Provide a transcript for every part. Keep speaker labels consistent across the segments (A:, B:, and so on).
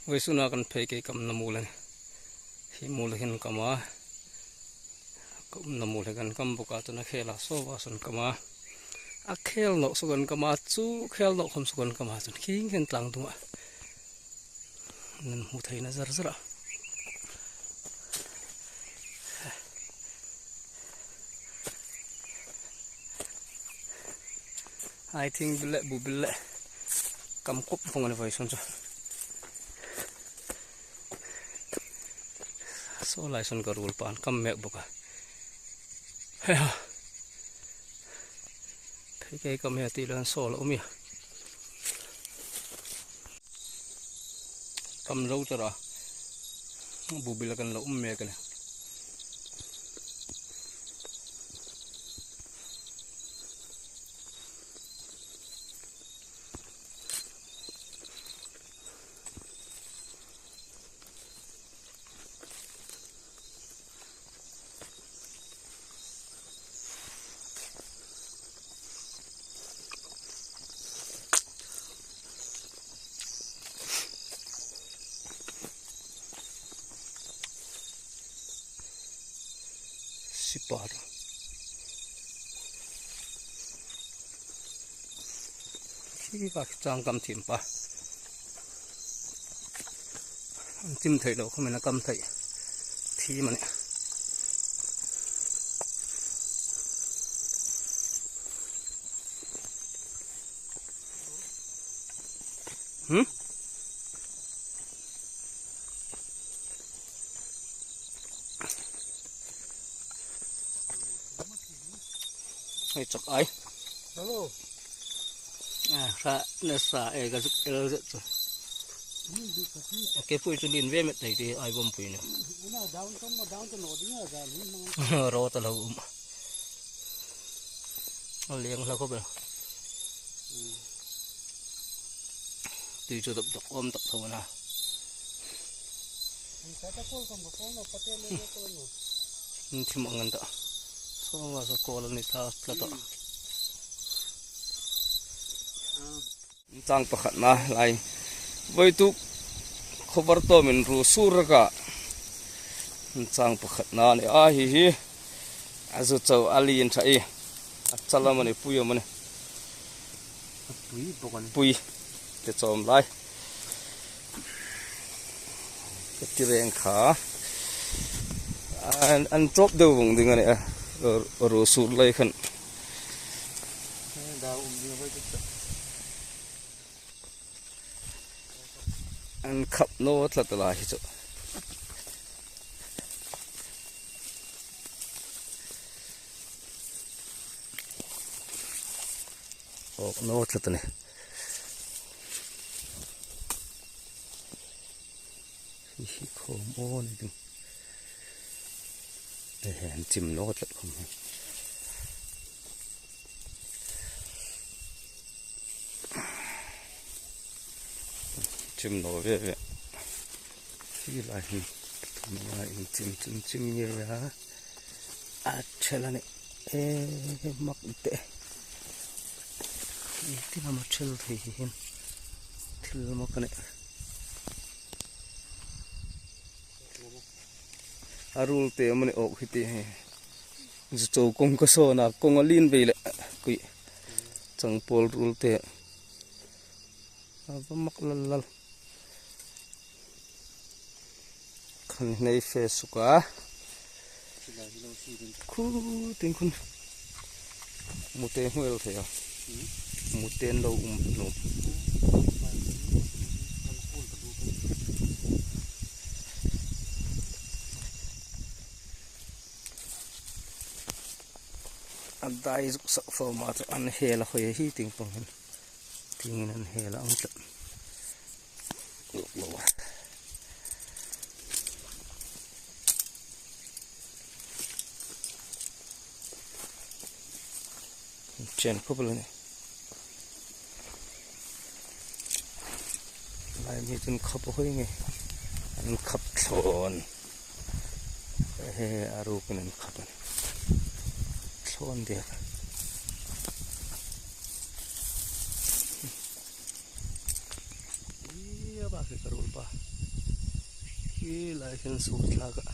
A: Oi sunakan peke kam namulan himulahin kama kam namulan kam bukato na khela sowason kama akhel no sugan kama chu khel no khom sugan kama chun king hen tlang tunga nan muthai na zarzara I think bille kam kop phongan vai son cho so lai son garul pan kam mek boka ha thei kam he ti lan so lo mi kam lo tara bu bil kan lo me kan sipar khi bác trang cầm thìm pa tim thầy đâu không phải là cầm thầy thì mà này hay chọc ai
B: hello
A: sa nesa ga zuk el zut ke pui chu din ve met thei ti ai bom pui ne
B: na down to no dinga ga ni
A: ro ta lo liang la ko be ti chu dap om tak tho na
B: ta ta kol kom ko no pate le ko no
A: thim angan ta so wa so kol ni ta tla ta chang pakhat na lai voi tu khobar to min ru sur ka chang pakhat na ni a hi azu chau ali in thai achala mane puyo mane
B: pui bokan
A: pui te chom lai ke ti reng kha an drop de wong ding ani ru sur lai khan
B: da ni voi tu
A: an khap no tlat la hi chu ok no tlat ne hi khom on ding hen chim no tlat khom chim no ve hi lai hi ma in chim ye ya a chela ne mak te ti na ma chel thi hin thil ma kane arul te mane ok hiti he zu chou kong ko so na kong alin ve le kui chang pol rul te aba mak lal kan nei fe suka khu tin kun mute huel thea muten lo no andai sa format an hela khoye hi ting pong ting an hela ang tlat lo chen couple ne lai mi chun khap hoi nge an khap thon he aru kun an khap thon de ke karul pa ki lai khen su thlaga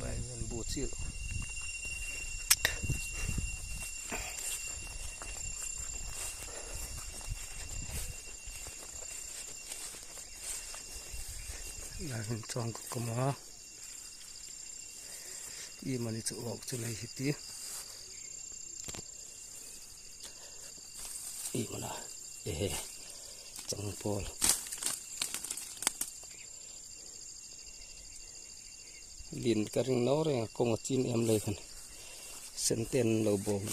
A: bai ven bu chi lai khen chong ko kama i mani chu ok chu lai hiti i mana chong pol lin ka ring no re ko ngo chin em lai khan senten lo bom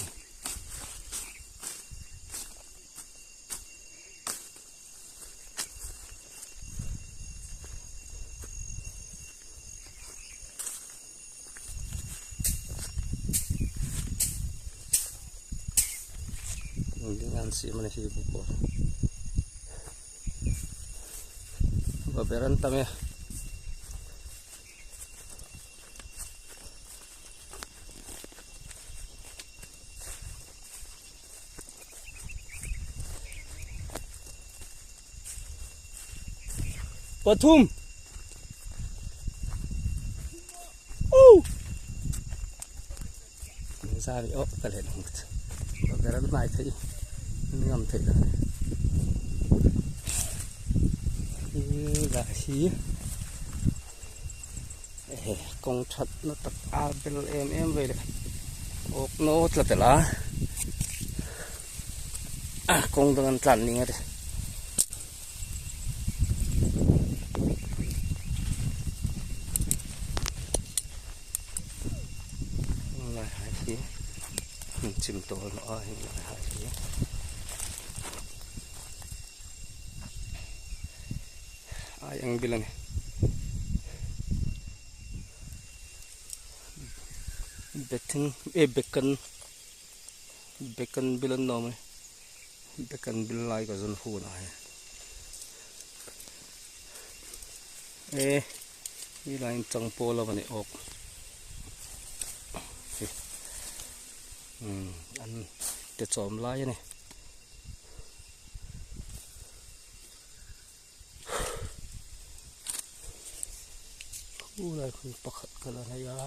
A: dengan si mana si buko baberan tame Pathum sari kale dong baberan mai thai ngam thai da là hí con thật nó tập bên em về đấy ốc nốt là phải lá con đang chặn đi nghe đấy là hai hí chim tổ nó là hai hí yang bilang bekan bilang nom bekan bilai ka zon hu na ni lain chang pola bani ok an te chom lai ne lai khu pakhat kala na ya